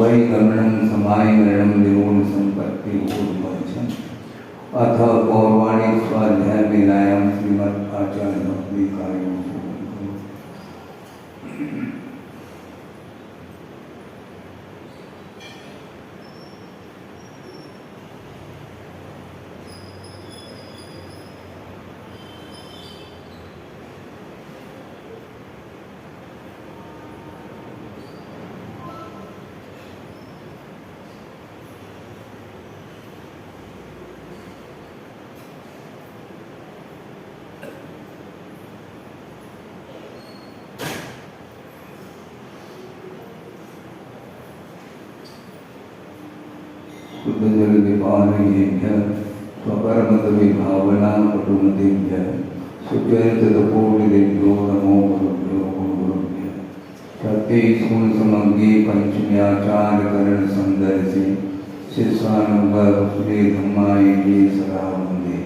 सुवै गमनं समायमरणं निर्गुण संपत्ति ऊर्ध्वम् अथ पौराणिक स्वाध्याय विनायम श्रीमद् आचार्य भक्ति कार्यों शुद्धजल विपालयेभ्य स्वकर्मत विभावना पटुमतेभ्य सुचरितपोटिदेभ्यो नमो गुरुभ्यो गुरुभ्यो सत्य सुन समग्रे पंचम्याचार्यकरण संदर्शे शिष्यानुगुणे धम्माय सदा वंदे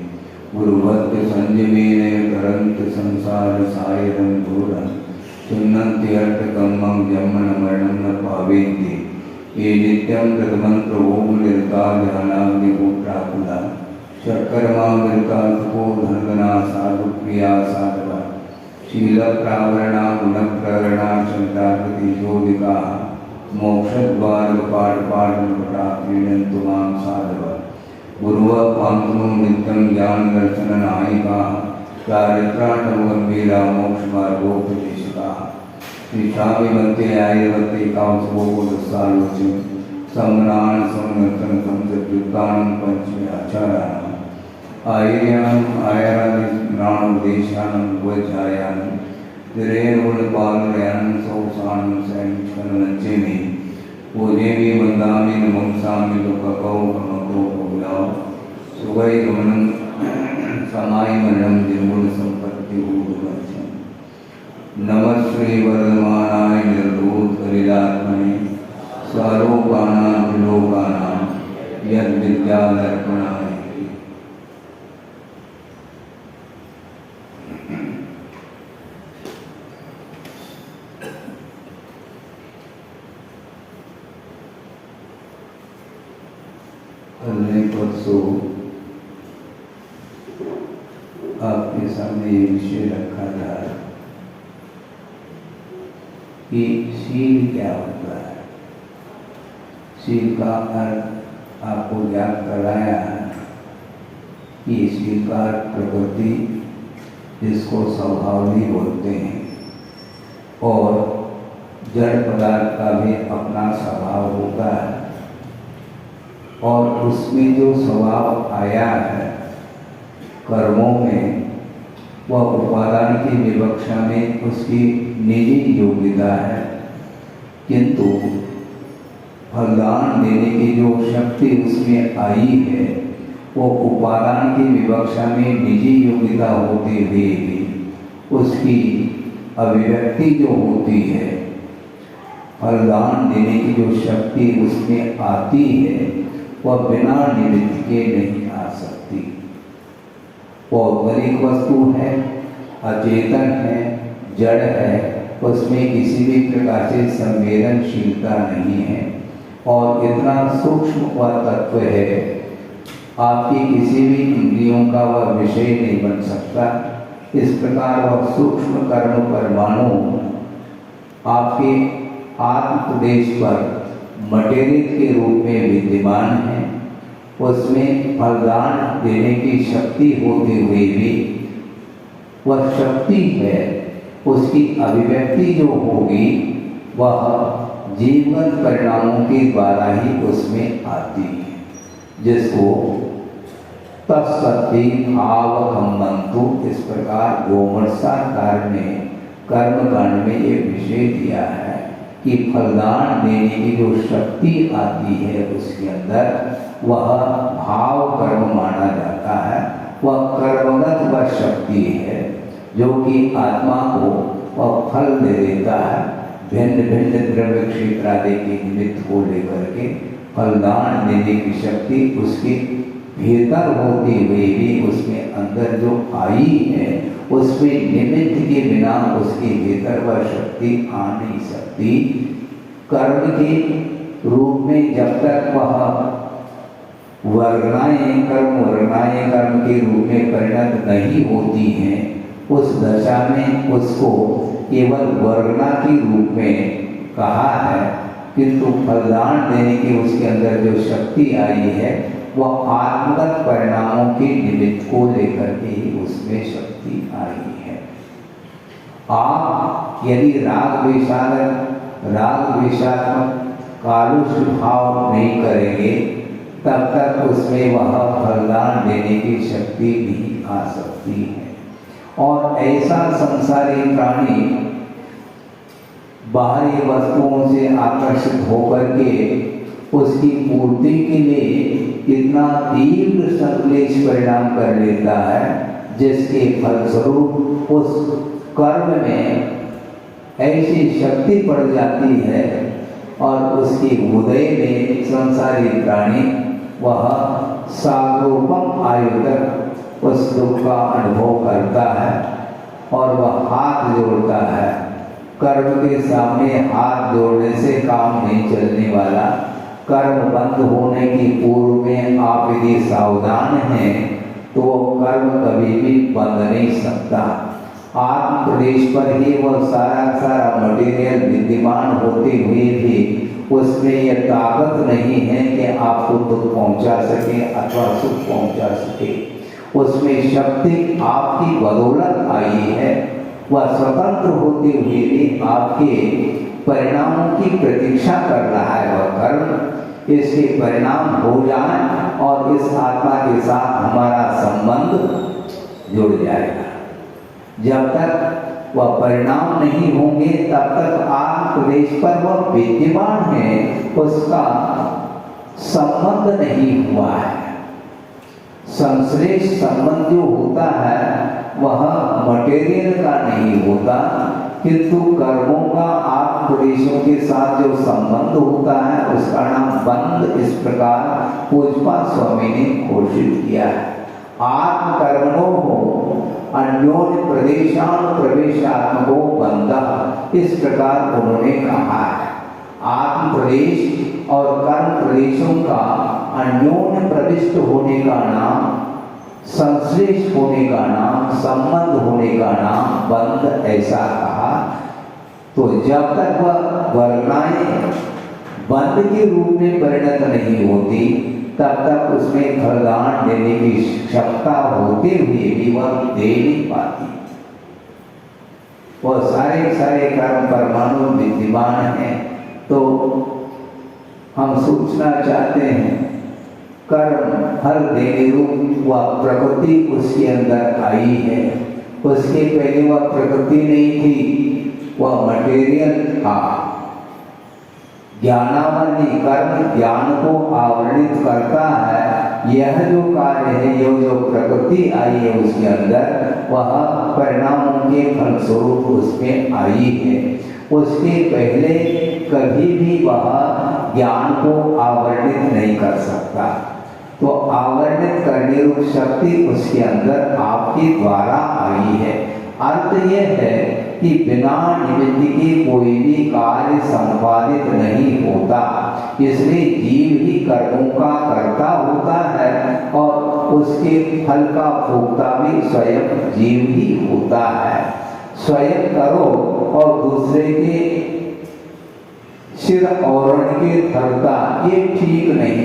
गुरुवत्य संजीवेन करंत संसार सायरं घोरं चिन्नन्ति अर्थकम्मं जन्मन मरणं न पावेन्ति ये नित्यं तदमंत्र ओम निर्काल्यानाग्निहोत्राकुला शर्करमा निर्कालको धनगना साधु प्रिया साधवा शील प्रावरणा गुणप्रवरणा चंद्राकृति जोदिका मोक्षद्वार पाठ पाठ नृटा क्रीडन्तु मां साधवा गुरुव पांतुं नित्यं ज्ञान दर्शन नायिका चारित्राटगंभीरा मोक्ष मार्गोपदेशिका श्रीशामी वंते आयुर्वते कांसोपदस्सालोचन समनान समनर्तन समसद्युक्तान पंचमे आचारान आयर्यान आयरादिनानुदेशान वज्रायान तिरेणुलपालयान सौसान सैंचनवंचेमि पूजेमि वंदामि नमंसामि लोककौ कमको भुलाओ सुवै गमनं समायमरणं निर्गुण संपत्ति ऊर्ध्वम् नमः श्री वर्धमानाय निर्धूत कलिलात्मने स्वरूपाणां विलोकानां यद् विद्यादर्पणाय कल परसों आपके सामने ये विषय रखा था कि शील क्या होता है। शील का अर्थ आपको ज्ञात कराया है कि शील का प्रकृति जिसको स्वभाव भी बोलते हैं और जड़ पदार्थ का भी अपना स्वभाव होता है और उसमें जो स्वभाव आया है कर्मों में वह उपादान की विवक्षा में उसकी निजी योग्यता है, किंतु फलदान देने की जो शक्ति उसमें आई है वो उपादान की विवक्षा में निजी योग्यता होते हुए भी उसकी अभिव्यक्ति जो होती है, फलदान देने की जो शक्ति उसमें आती है वह बिना निमित्त के नहीं आ सकती। भौगोलिक वस्तु है, अचेतन है, जड़ है, उसमें किसी भी प्रकार से संवेदनशीलता नहीं है और इतना सूक्ष्म वह तत्व है आपकी किसी भी इंद्रियों का वह विषय नहीं बन सकता। इस प्रकार वह सूक्ष्म कर्म परमाणु आपके आत्म प्रदेश पर मटेरियल के रूप में विद्यमान है, उसमें फलदान देने की शक्ति होते हुए भी वह शक्ति है, उसकी अभिव्यक्ति जो होगी वह जीवन परिणामों के द्वारा ही उसमें आती है, जिसको तत्सत्ति भाव कम्मंतु इस प्रकार गोमर्षाकार ने कर्मकांड में ये विषय दिया है कि फलदान देने की जो शक्ति आती है उसके अंदर वह भाव कर्म माना जाता है। वह कर्मगत वह शक्ति है जो कि आत्मा को वह फल दे देता है। भिन्न भिन्न द्रव्य क्षेत्र आदि के निमित्त को लेकर के फलदान देने की शक्ति उसके भीतर होते हुए भी उसमें अंदर जो आई है उसमें निमित्त के बिना उसके भीतर वह शक्ति आ नहीं सकती। कर्म के रूप में जब तक वह वर्णाएं कर्म के रूप में परिणत नहीं होती हैं, उस दशा में उसको केवल वर्णा के रूप में कहा है, किंतु फलदान देने की उसके अंदर जो शक्ति आई है वह आत्मगत परिणामों के निमित्त को लेकर के ही उसमें शक्ति आई है। आप यदि राग द्वेषात्मक कालुष भाव नहीं करेंगे, तब तक उसमें वह फलदान देने की शक्ति नहीं आ सकती है। और ऐसा संसारी प्राणी बाहरी वस्तुओं से आकर्षित होकर के उसकी पूर्ति के लिए इतना तीव्र संक्लेश परिणाम कर लेता है, जिसके फलस्वरूप उस कर्म में ऐसी शक्ति पड़ जाती है और उसकी हृदय में संसारी प्राणी वह सागरोपम आयु तक उस दुख का अनुभव करता है और वह हाथ जोड़ता है। कर्म के सामने हाथ जोड़ने से काम नहीं चलने वाला। कर्म बंद होने की पूर्व में आप यदि सावधान हैं तो कर्म कभी भी बंद नहीं सकता। आत्म प्रदेश पर ही वह सारा मटेरियल विद्यमान होते हुए भी उसमें यह ताकत नहीं है कि आपको दुख पहुंचा सके अथवा सुख पहुंचा सके। उसमें शक्ति आपकी बदौलत आई है। वह स्वतंत्र होते हुए भी आपके परिणामों की प्रतीक्षा कर रहा है। वह कर्म इसके परिणाम हो जाए और इस आत्मा के साथ हमारा संबंध जुड़ जाएगा। जब तक वह परिणाम नहीं होंगे तब तक आत्म प्रदेश पर वह विद्यमान है, उसका संबंध नहीं हुआ है। संश्लेष संबंध जो होता है वह मटेरियल का नहीं होता, किंतु कर्मों का आत्म प्रदेशों के साथ जो संबंध होता है उसका नाम बंध इस प्रकार पूज्यपाद स्वामी ने घोषित किया है। आत्म कर्मणो हो अन्योन्य प्रदेशान प्रवेशात्मको बंध, इस प्रकार उन्होंने कहा है। आत्म प्रदेश और कर्म प्रदेशों का अन्योन्य प्रविष्ट होने का नाम, संश्लेष होने का नाम, संबंध होने का नाम बंध, ऐसा कहा। तो जब तक वह वर्णाएं बंध के रूप में परिणत नहीं होती तब तक उसमें फलदान देने की क्षमता होते हुए भी वह दे नहीं पाती। वह सारे कर्म परमाणु विद्यमान हैं। तो हम सोचना चाहते हैं कर्म फल देने रूप वह प्रकृति उसके अंदर आई है। उसके पहले वह प्रकृति नहीं थी, वह मटेरियल था। ज्ञानावरणी कर्म ज्ञान को आवरणित करता है। यह जो कार्य है, यह जो प्रकृति आई है उसके अंदर, वह परिणामों के फलस्वरूप उसमें आई है। उसके पहले कभी भी वह ज्ञान को आवरणित नहीं कर सकता। तो आवरणित करने रूप शक्ति उसके अंदर आपके द्वारा आई है। अर्थ यह है कि बिना निमित्त के कोई भी कार्य संपादित नहीं होता, इसलिए जीव ही कर्मों का कर्ता होता है और उसके फल का भोक्ता भी स्वयं जीव ही होता है। स्वयं करो और दूसरे के सिर औरण के धरता, ये ठीक नहीं।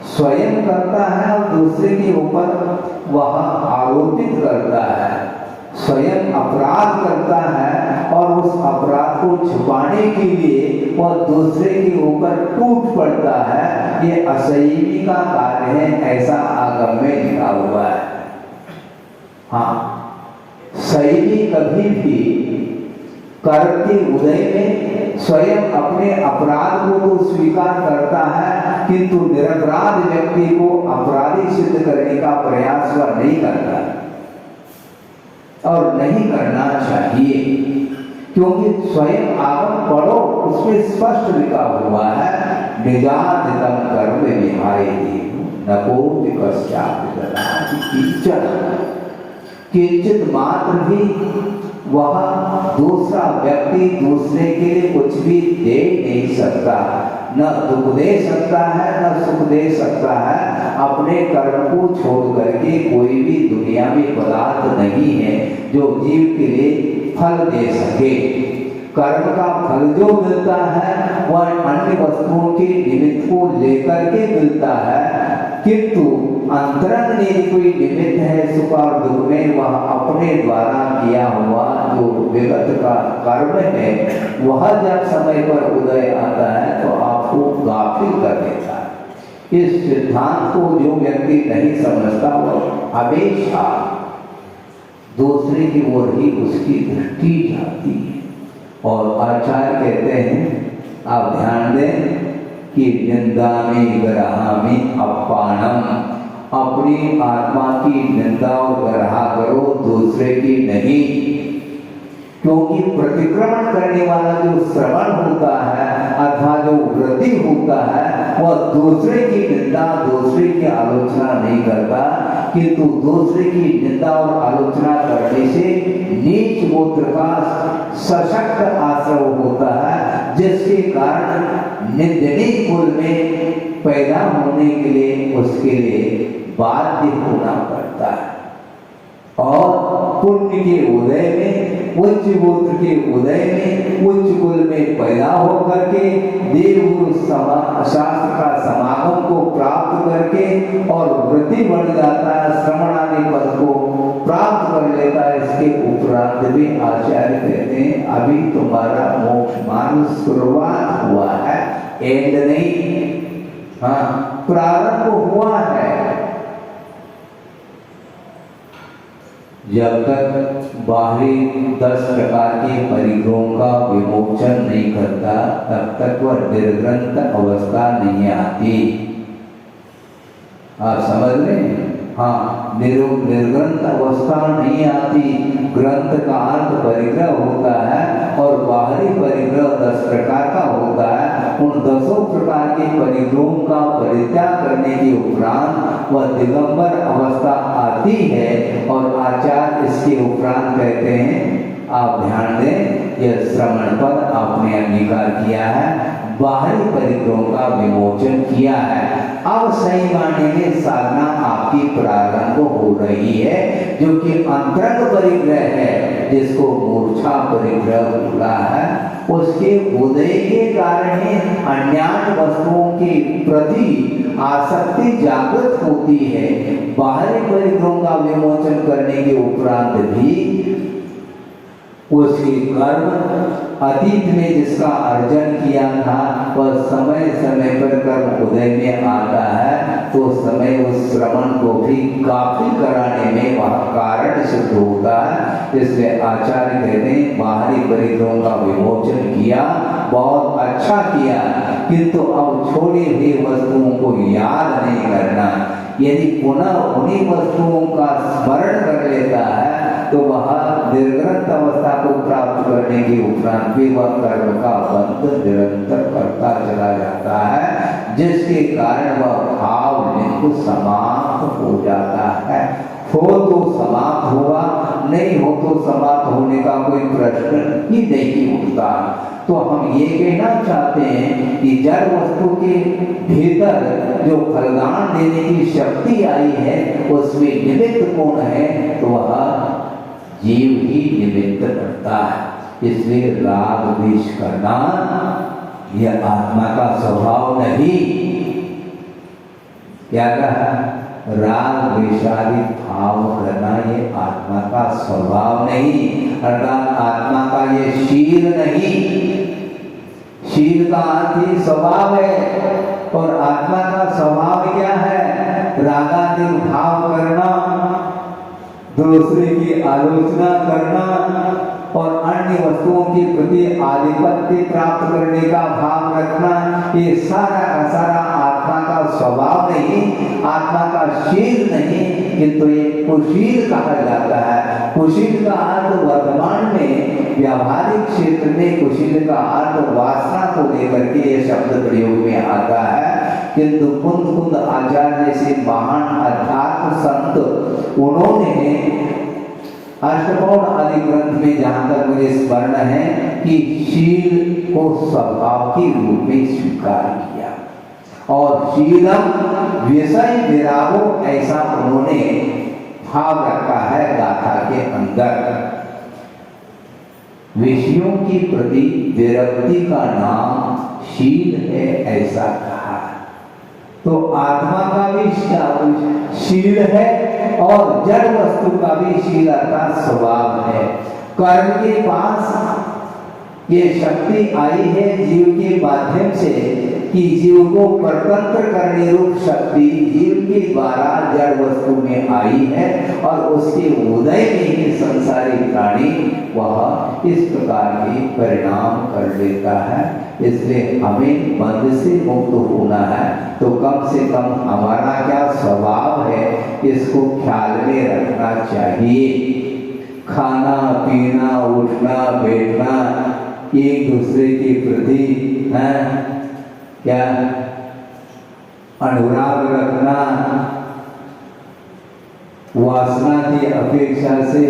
स्वयं करता है और दूसरे के ऊपर वह आरोपित करता है। स्वयं अपराध करता है और उस अपराध को छुपाने के लिए वह दूसरे के ऊपर टूट पड़ता है। ये असंयमी का कार्य है, ऐसा आगम में लिखा हुआ है। हाँ, संयमी कभी भी कर्म के उदय में स्वयं अपने अपराध को तो स्वीकार करता है, किंतु निरपराध व्यक्ति को अपराधी सिद्ध करने का प्रयास वह नहीं करता और नहीं करना चाहिए, क्योंकि स्वयं आगम पढ़ो, उसमें स्पष्ट लिखा हुआ है निजादितम कर्म विहाय नको विकस्यात् ददाति किंचन। किंचित मात्र भी वह दूसरा व्यक्ति दूसरे के लिए कुछ भी दे नहीं सकता, न दुख दे सकता है न सुख दे सकता है। अपने कर्म को छोड़ करके कोई भी दुनिया में पदार्थ नहीं है जो जीव के लिए फल दे सके। कर्म का फल जो मिलता है वह अन्य वस्तुओं के निमित्त को लेकर के मिलता है, किंतु अंतरंग में कोई निमित्त है सुख और दुख में, वह अपने द्वारा किया हुआ जो विगत का कर्म है वह जब समय पर उदय आता है तो आपको गाफिल कर देता है। इस सिद्धांत को जो व्यक्ति नहीं समझता वह हमेशा दूसरे की ओर ही उसकी दृष्टि जाती है। और आचार्य कहते हैं, आप ध्यान दें कि निंदा में ग्रहा में अपानम, अपनी आत्मा की निंदा और ग्रहा करो, दूसरे की नहीं। क्योंकि प्रतिक्रमण करने वाला जो श्रवण होता है अथवा जो वृत्ति होता है वह दूसरे की निंदा दूसरे की आलोचना नहीं करता, किंतु दूसरे की निंदा और आलोचना करने से नीच गोत्र का सशक्त आश्रय होता है, जिसके कारण निंदनीय कुल में पैदा होने के लिए उसके लिए बाध्य होना पड़ता है। और पुण्य के उदय में, उच्च गोत्र के उदय में, उच्च कुल में पैदा होकर के देवगुरु शास्त्र का समागम को प्राप्त करके और वृत्ति बढ़ जाता है, श्रवण आदि पद को प्राप्त कर लेता है। इसके उपरांत भी आचार्य कहते हैं अभी तुम्हारा मोक्ष मार्ग शुरुआत हुआ है, एंड नहीं, हाँ प्रारंभ हुआ है। जब तक बाहरी 10 प्रकार के परिग्रहों का विमोचन नहीं करता तब तक वह निर्ग्रंथ अवस्था नहीं आती। आप समझ रहे हैं? हाँ, निर्ग्रंथ अवस्था नहीं आती। ग्रंथ का अर्थ परिग्रह होता है और बाहरी परिग्रह 10 प्रकार का होता है। उन 10 प्रकार के परिग्रहों का परित्याग करने के उपरांत वह दिगंबर अवस्था आती है। और आचार्य इसके उपरांत कहते हैं, आप ध्यान दें, यह श्रवण पद आपने अंगीकार किया है, बाहरी परिग्रहों का विमोचन किया है। अब सही मायने में साधना आपकी प्रारंभ हो रही है, जो कि अंतरंग परिग्रह है, जिसको मूर्छा परिग्रह बोला है। उसके उदय के कारण ही अन्यान्य वस्तुओं के प्रति आसक्ति जागृत होती है। बाहरी परिग्रहों का विमोचन करने के उपरांत भी उसके कर्म अतीत में जिसका अर्जन किया था वह समय समय पर कर्म उदय में आता है, तो समय उस श्रवण को भी गाफिल कराने में वह कारण सिद्ध होता है। इसलिए आचार्य कहते हैं बाहरी परिग्रहों का विमोचन किया, बहुत अच्छा किया, किंतु अब छोड़ी हुई वस्तुओं को याद नहीं करना। यदि पुनः उन्हीं वस्तुओं का स्मरण कर लेता है तो वह निर्ग्रंथ अवस्था को प्राप्त करने के उपरांत भी वह कर्म का बंध निरंतर करता चला जाता है, जिसके कारण वह भाव लिंग समाप्त हो जाता है। हो तो समाप्त होगा, नहीं हो तो समाप्त होने का कोई प्रश्न ही नहीं उठता। तो हम ये कहना चाहते हैं कि जड़ वस्तु के भीतर जो फलदान देने की शक्ति आई है उसमें निमित्त कौन है, तो वह जीव ही निमित्त करता है। इसलिए राग द्वेष करना यह आत्मा का स्वभाव नहीं। क्या कहा? राग द्वेषादि भाव करना ये आत्मा का स्वभाव नहीं, अर्थात आत्मा का ये शील नहीं। शील का अर्थ ही स्वभाव है, और आत्मा का स्वभाव क्या है? रागादि भाव करना, दूसरे की आलोचना करना और अन्य वस्तुओं के प्रति आधिपत्य प्राप्त करने का भाव रखना, ये सारा का सारा आत्मा का स्वभाव नहीं, आत्मा का शील नहीं, किंतु ये कुशील कहा जाता है। कुशील का अर्थ वर्तमान में व्यावहारिक क्षेत्र में कुशील का अर्थ वासना को लेकर के ये शब्द प्रयोग में आता है। किंतु कुंद कुंद आचार्य जैसे महान अध्यात्म संत, उन्होंने अष्टकोण आदि ग्रंथ में जहां तक मुझे स्मरण है कि शील को स्वभाव के रूप में स्वीकार किया और शीलम विषय विरागो ऐसा उन्होंने भाव रखा है गाथा के अंदर। विषयों की प्रति विरक्ति का नाम शील है ऐसा कहा। तो आत्मा का भी शील है और जड़ वस्तु का भी शील का स्वभाव है। कर्म के पास ये शक्ति आई है जीव के माध्यम से कि जीव को परतंत्र करने रूप शक्ति जीव के द्वारा जड़ वस्तु में आई है और उसके उदय में ही संसारी प्राणी वह इस प्रकार के परिणाम कर लेता है। इसलिए हमें बंध से मुक्त होना है तो कम से कम हमारा क्या स्वभाव है इसको ख्याल में रखना चाहिए। खाना पीना उठना बैठना एक दूसरे के प्रति क्या अनुराग रखना, वासना की अपेक्षा से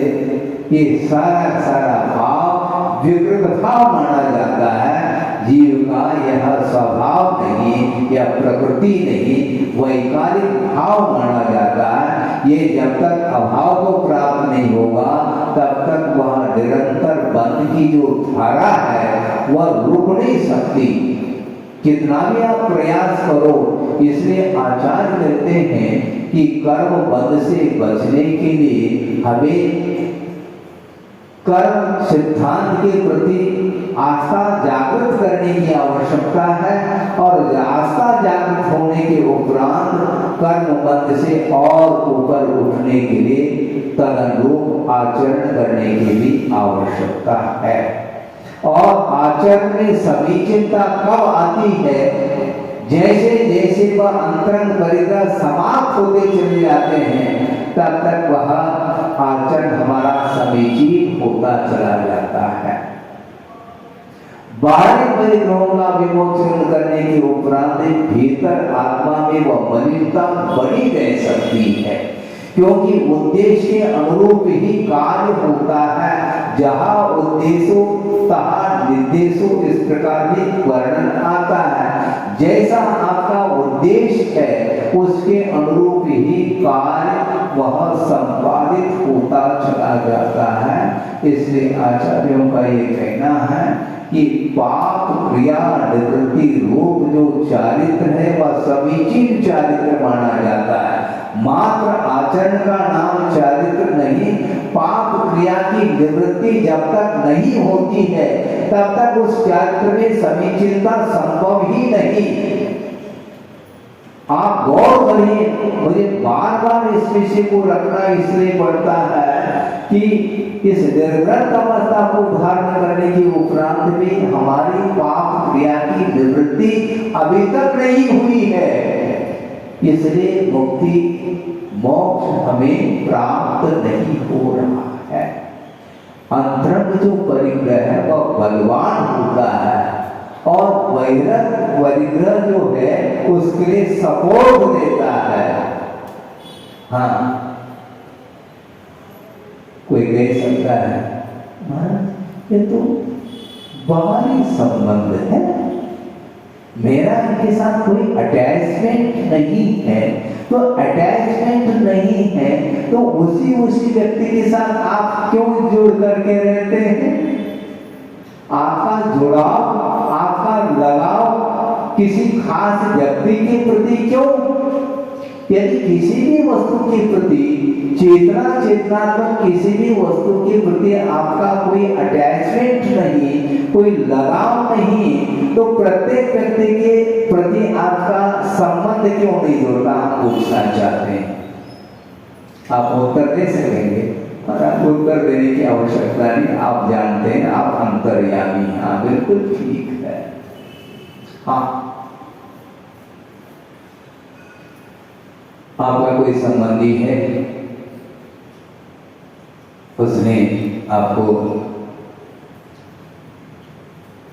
ये सारा भाव विकृत भाव माना जाता है। जीव का यह स्वभाव नहीं, यह प्रकृति नहीं, वैकारिक भाव माना जाता है। ये जब तक अभाव को प्राप्त नहीं होगा तब तक वह निरंतर बंध की जो धारा है वह रुक नहीं सकती, कितना भी आप प्रयास करो। इसलिए आचार्य कहते हैं कि कर्म बंध से बचने के लिए हमें कर्म सिद्धांत के प्रति आस्था जागृत करने की आवश्यकता है और आस्था जागृत होने के उपरांत कर्म बंध से और ऊपर उठने के लिए तदनुरूप आचरण करने की भी आवश्यकता है। और आचरण में समीचीनता कब आती है? जैसे जैसे वह अंतरंग परिग्रह समाप्त होते चले जाते हैं तब तक वह आचरण हमारा समीचीन होता चला जाता है। बाहरी परिग्रहों का विमोचन करने के उपरांत भीतर आत्मा में वह मलिनता बनी रह सकती है, क्योंकि उद्देश्य के अनुरूप ही कार्य होता है। जहाँ उद्देश्यों तहाँ निर्देशों इस प्रकार भी वर्णन आता है। जैसा आपका उद्देश्य है उसके अनुरूप ही कार्य वह संपादित होता चला जाता है। इसलिए आचार्यों का ये कहना है कि पाप क्रिया निवृत्ति रूप जो चारित्र है वह समीचीन चारित्र माना जाता है। मात्र आचरण का नाम चारित्र नहीं, पाप क्रिया की निवृत्ति जब तक नहीं होती है तब तक उस चारित्र में समीचीनता संभव ही नहीं। आप गौर करिए, मुझे बार बार इस विषय को रखना इसलिए पड़ता है कि इस निर्वृत्त अवस्था को धारण करने के उपरांत भी हमारी पाप क्रिया की निवृत्ति अभी तक नहीं हुई है। इसलिए मुक्ति मोक्ष हमें प्राप्त नहीं हो रहा है। अंतरंग जो परिग्रह है वह बलवान होता है और बहिरंग परिग्रह जो है उसके लिए सपोर्ट देता है। हाँ, कोई कह सकता है महाराज ये तो बाहरी संबंध है, मेरा इनके साथ कोई अटैचमेंट नहीं है। तो अटैचमेंट नहीं है तो उसी व्यक्ति के साथ आप क्यों जुड़ करके रहते हैं? आपका जुड़ाव, आपका लगाव किसी खास व्यक्ति के प्रति क्यों? यदि किसी भी वस्तु के प्रति चेतनात्मक किसी भी वस्तु के प्रति आपका कोई अटैचमेंट नहीं, कोई लगाव नहीं, तो प्रत्येक व्यक्ति के प्रति आपका संबंध क्यों नहीं जुड़ता? आप पूछना चाहते हैं, आप उत्तर दे सकेंगे और आपको उत्तर देने की आवश्यकता नहीं, आप जानते हैं, आप अंतर्यामी। हाँ बिल्कुल ठीक है। हाँ, आपका कोई संबंधी है, उसने आपको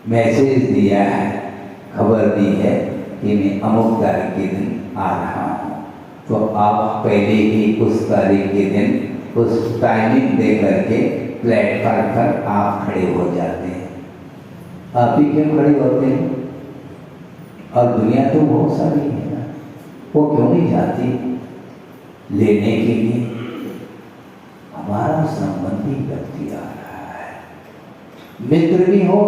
मैसेज दिया है, खबर दी है कि मैं अमुक तारीख के दिन आ रहा हूँ, तो आप पहले ही उस तारीख के दिन उस टाइमिंग दे करके प्लेटफार्म पर आप खड़े हो जाते हैं। आप ही क्यों खड़े होते हैं? और दुनिया तो बहुत सारी है ना, वो क्यों नहीं जाती लेने के लिए? हमारा संबंधी व्यक्ति आ रहा है, मित्र भी हो,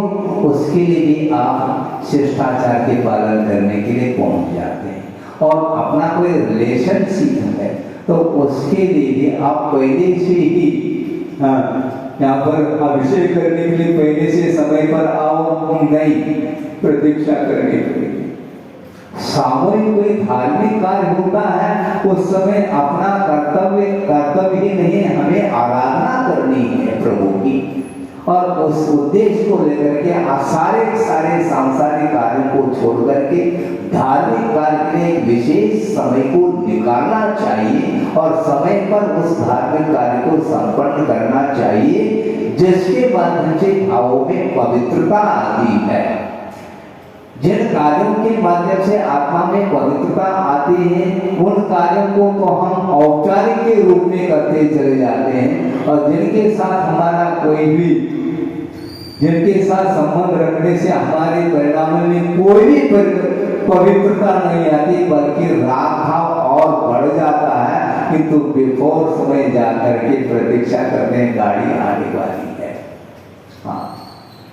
उसके लिए भी आप शिष्टाचार के पालन करने के लिए पहुंच जाते हैं। और अपना कोई रिलेशनशिप है तो उसके लिए भी आप पहले से ही यहाँ पर अभिषेक करने के लिए पहले से समय पर आओ, नहीं प्रतीक्षा करनी पड़ेगी। सामूहिक कोई धार्मिक कार्य होता है उस समय अपना कर्तव्य ही नहीं, हमें आराधना करनी है प्रभु की, और उस उद्देश्य को लेकर के सारे सांसारिक कार्यों को छोड़ करके धार्मिक कार्य के लिए विशेष समय को निकालना चाहिए और समय पर उस धार्मिक कार्य को संपन्न करना चाहिए, जिसके माध्यम से भावों में पवित्रता आती है। जिन कार्यों के माध्यम से आत्मा में पवित्रता आती है उन कार्यों को तो हम औपचारिक के रूप में करते चले जाते हैं, और जिनके साथ हमारा जिनके साथ संबंध रखने से हमारे परिणाम में कोई भी पवित्रता नहीं आती, बल्कि राग भाव और बढ़ जाता है। किंतु बिफोर समय जाकर के प्रतीक्षा करने गाड़ी आने वाली है। हाँ,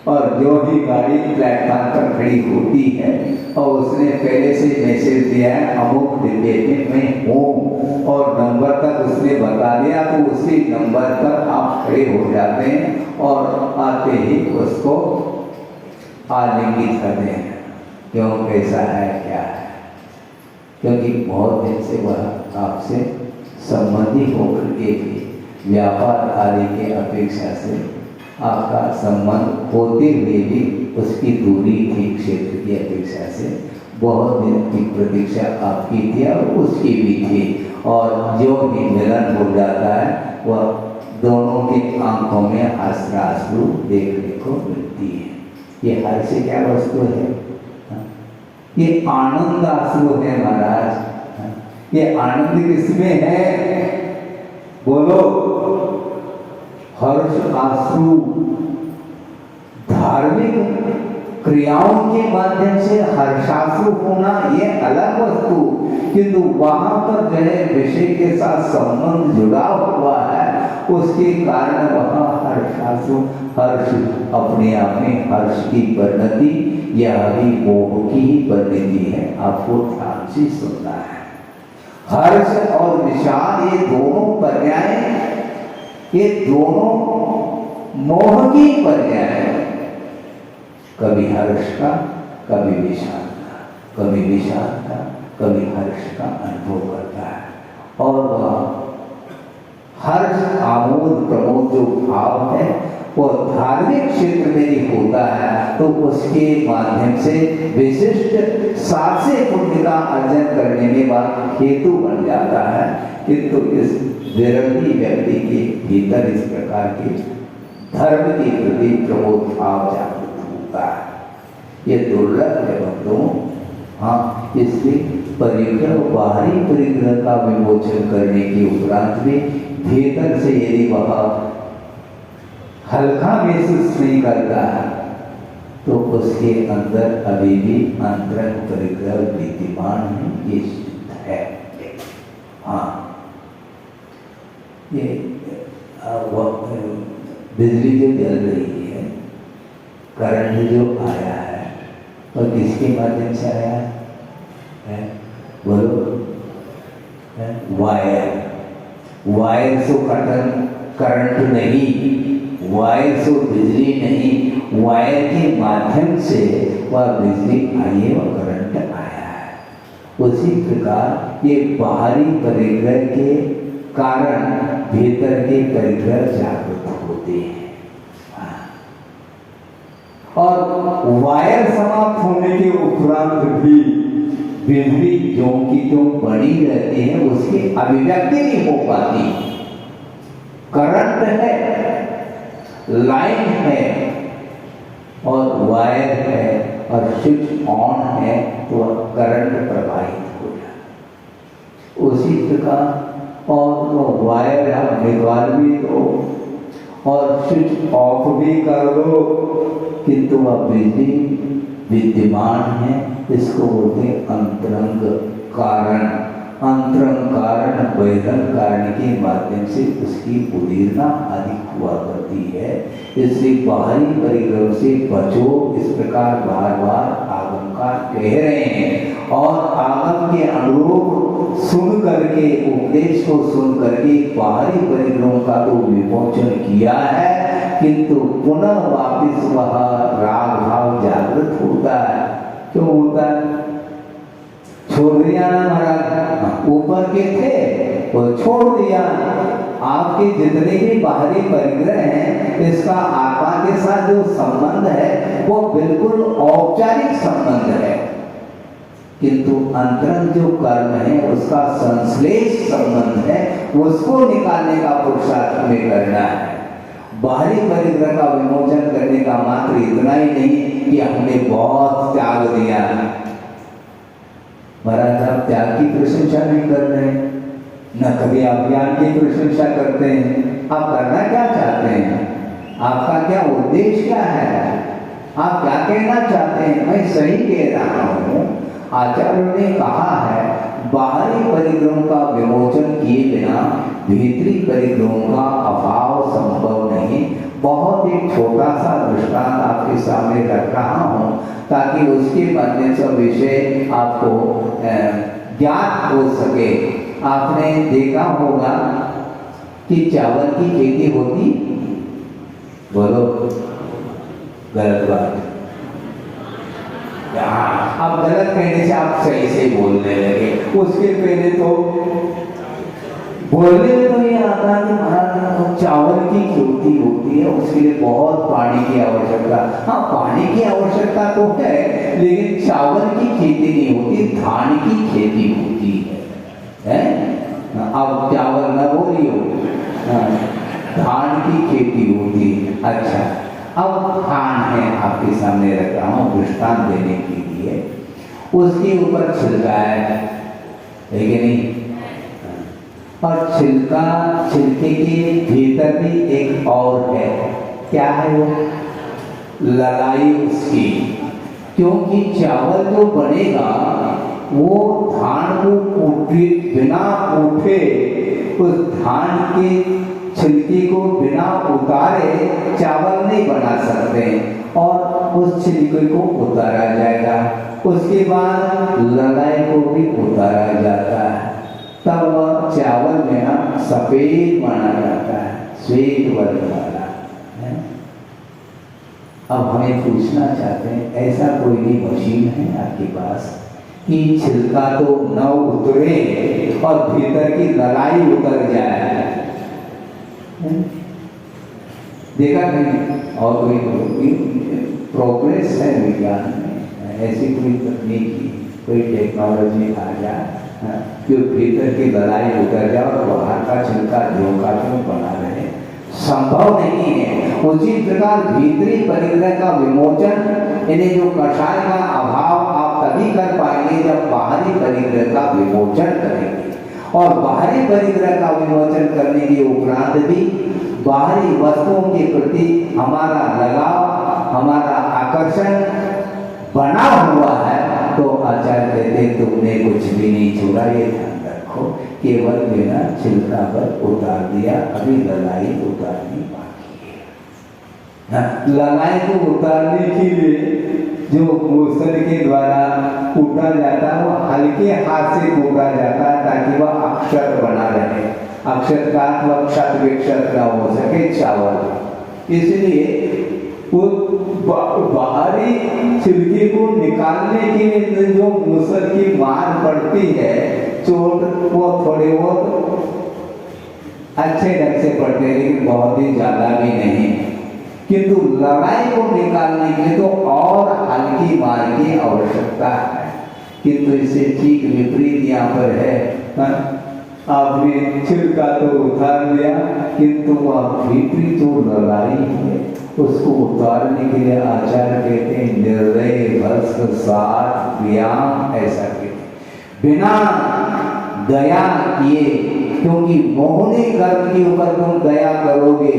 और जो ही गाड़ी प्लेटफॉर्म पर खड़ी होती है और उसने पहले से मैसेज दिया है अमुक डिब्बे में हूँ और नंबर तक उसने बता दिया, तो उसी नंबर पर आप खड़े हो जाते हैं और आते ही उसको आलिंगित करते हैं, क्यों, कैसा है, क्या है, क्योंकि बहुत दिन से वह आपसे संबंधी होकर के भी व्यापार आदि के अपेक्षा से आपका संबंध होते हुए भी उसकी दूरी के क्षेत्र की अपेक्षा से बहुत दिन की प्रतीक्षा आपकी थी और उसकी भी थी, और जो भी मिलन हो जाता है वह दोनों की आंखों में आश्रू देखने को मिलती है। ये हर से क्या वस्तु है? ये आनंद आश्रू है महाराज। ये आनंद किसमें है? बोलो। हर्ष आश्रू धार्मिक क्रियाओं के माध्यम से हर्षाश्रु होना ये अलग वस्तु, किंतु वहां पर जो है विषय के साथ संबंध जुड़ा हुआ है, उसके कारण वहां हर्षाश्रु, हर्ष अपने आप में हर्ष की परिणति यह भी मोह की ही परिणति है। आपको ध्यान से सुनना है। हर्ष और विषाद ये दोनों पर्याय, ये दोनों मोह की पर्याय है। कभी हर्ष का, कभी विषाद का, कभी विषाद का, कभी हर्ष का अनुभव करता है, और वह हर्ष आमोद प्रमोद जो भाव है वो धार्मिक क्षेत्र में ही होता है, तो उसके माध्यम से विशिष्ट सासे पुण्य का अर्जन करने में वह हेतु बन जाता है। किंतु इस विरक्ति व्यक्ति के भीतर इस प्रकार के धर्म के प्रति प्रमोद भाव जागृत होता है। ये दुर्लभ है बंधुओं। हाँ, इसलिए परिग्रह, बाहरी परिग्रह का विमोचन करने के उपरांत भी भीतर से यदि वह हल्का महसूस नहीं करता है तो उसके अंदर अभी भी अंतरंग परिग्रह विद्यमान है, ये सिद्ध है। हाँ, ये बिजली जो जल रही है, करंट जो आया है, और किसके माध्यम से आया है? बोलो। वायर से करंट नहीं, वायर से बिजली नहीं, वायर के माध्यम से वह बिजली आई है, वह करंट आया है। उसी प्रकार ये बाहरी परिग्रह के कारण भीतर के परिग्रह जागृत होते हैं। और वायर समाप्त होने के उपरांत भी बिजली जो की जो बड़ी रहती है, उसकी अभिव्यक्ति नहीं हो पाती। करंट है, लाइन है और वायर है और स्विच ऑन है, तो करंट प्रवाहित हो जाए। उसी प्रकार और वो वायर आप निकाल भी दो और स्विच ऑफ भी कर दो, किंतु वह बिजली विद्यमान है। इसको बोलते हैं अंतरंग कारण। अंतरंग कारण बहिरंग कारण के माध्यम से उसकी उदीरना अधिक हुआ करती है। इसलिए बाहरी परिग्रह से बचो, इस प्रकार बार बार आगमकार कह रहे हैं। और आगम के अनुरूप सुन करके, उपदेश को सुन करके बाहरी परिग्रहों का तो विमोचन किया है, किंतु पुनः वापिस वह राग भाव जागृत होता है। क्यों होता है? छोड़ दिया ना महाराज, ऊपर के थे वो छोड़ दिया। आपके जितने भी बाहरी परिग्रह हैं, इसका आत्मा के साथ जो संबंध है वो बिल्कुल औपचारिक संबंध है, किंतु अंतरंग जो कर्म है उसका संश्लेष संबंध है, उसको निकालने का पुरुषार्थ हमें करना है। बाहरी परिग्रह का विमोचन करने का मात्र इतना ही नहीं कि हमने बहुत त्याग दिया। महाराज आप त्याग की प्रशंसा नहीं कर रहे, न कभी आप ज्ञान की प्रशंसा करते हैं। आप करना क्या चाहते हैं? आपका क्या उद्देश्य क्या है? आप क्या कहना चाहते हैं? मैं सही कह रहा हूँ। आचार्यों ने कहा है बाहरी परिग्रहों का विमोचन किए बिना भीतरी परिग्रहों का अभाव संभव नहीं। बहुत एक छोटा सा दृष्टांत आपके सामने रख रहा हूँ ताकि उसके माध्यम से विषय आपको ज्ञात हो सके। आपने देखा होगा कि चावल की खेती होती, बोलो गलत बात। अब गलत कहने से आप सही से बोलने लगे। उसके पहले तो बोलने में तो ये आता है कि महाराज चावल की खेती होती है, उसके लिए बहुत पानी की आवश्यकता। हाँ, पानी की आवश्यकता तो है, लेकिन चावल की खेती नहीं होती, धान की खेती होती है? अब चावल न बोलियो, धान की खेती होती है। अच्छा, अब धान है आपके सामने रख रहा हूँ दृष्टांत देने के लिए। उसके ऊपर छिलका है कि नहीं? और छिलका, छिलके के भीतर भी एक और है। क्या है वो? ललाई उसकी। क्योंकि चावल जो बनेगा वो धान को बिना उठे, उस धान के छिलके को बिना उतारे चावल नहीं बना सकते, और उस छिलके को उतारा जाएगा। उसके बाद ललाई को भी उतारा जाता है, तब वह चावल में ना सफेद माना जाता है, श्वेत वर्ण वाला है। अब हमें पूछना चाहते हैं, ऐसा कोई भी मशीन है आपके पास कि छिलका तो न उतरे और भीतर की ललाई उतर जाए? देखा नहीं? और कोई प्रोग्रेस है विज्ञान में, ऐसी कोई तकनीकी, कोई टेक्नोलॉजी आ जाए कि भीतर की लड़ाई उतर जाए और बाहर का छिलका झोंका क्यों बना रहे? संभव नहीं है। उसी प्रकार भीतरी परिग्रह का विमोचन, यानी जो कषाय का अभाव आप तभी कर पाएंगे जब बाहरी परिग्रह का विमोचन करेंगे। और बाहरी परिग्रह का विमोचन करने के उपरांत भी बाहरी वस्तुओं के प्रति हमारा लगाव, हमारा आकर्षण बना हुआ है, तो आचार्य कहते तुमने कुछ भी नहीं छोड़ा, ये ध्यान रखो। केवल बिना छिलका पर उतार दिया, अभी ललाई उतारनी बाकी है। ललाई को उतारने के लिए जो मूसल के द्वारा कूटा जाता है वो हल्के हाथ से कूटा जाता है ताकि वह अक्षत बना रहे। अक्षत का मतलब क्षत विक्षत न हो सके चावल। इसलिए वो बाहरी छिलके को निकालने के लिए जो मूसल की मार पड़ती है, चोट, वो थोड़े बहुत अच्छे ढंग से पड़ते हैं, लेकिन बहुत ही ज्यादा भी नहीं। किंतु लड़ाई को निकालने के लिए तो और हल्की मार की आवश्यकता है। किंतु इससे ठीक विपरीत यहाँ पर है। आपने छिलका तो उतार लिया, किंतु वह भीतरी जो लड़ाई है उसको उतारने के लिए आचार्य कहते हैं निर्दय भस्म साथ व्यायाम, ऐसा कहते बिना दया किए क्योंकि मोहनी कर्म के ऊपर तुम दया करोगे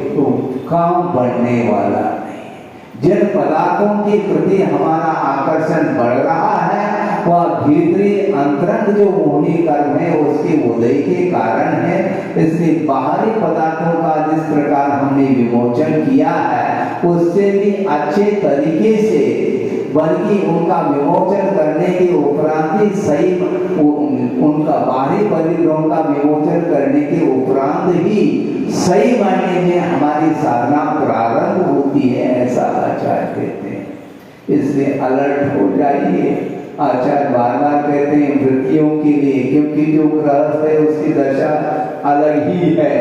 तो काम बढ़ने वाला नहीं। जिन पदार्थों के प्रति हमारा आकर्षण बढ़ रहा है वह भीतरी अंतरंग जो मोहनी कर्म है उसके उदय के कारण है। इसलिए बाहरी पदार्थों का जिस प्रकार हमने विमोचन किया है उससे भी अच्छे तरीके से, बल्कि उनका विमोचन करने के उपरांत ही सही, उनका बाहरी परिग्रहों का विमोचन करने के उपरांत ही सही मायने में हमारी साधना प्रारंभ होती है, ऐसा आचार्य कहते हैं। इसलिए अलर्ट हो जाइए। आचार्य बार बार कहते हैं वृत्तियों के लिए, क्योंकि जो गृहस्थ है उसकी दशा अलग ही है,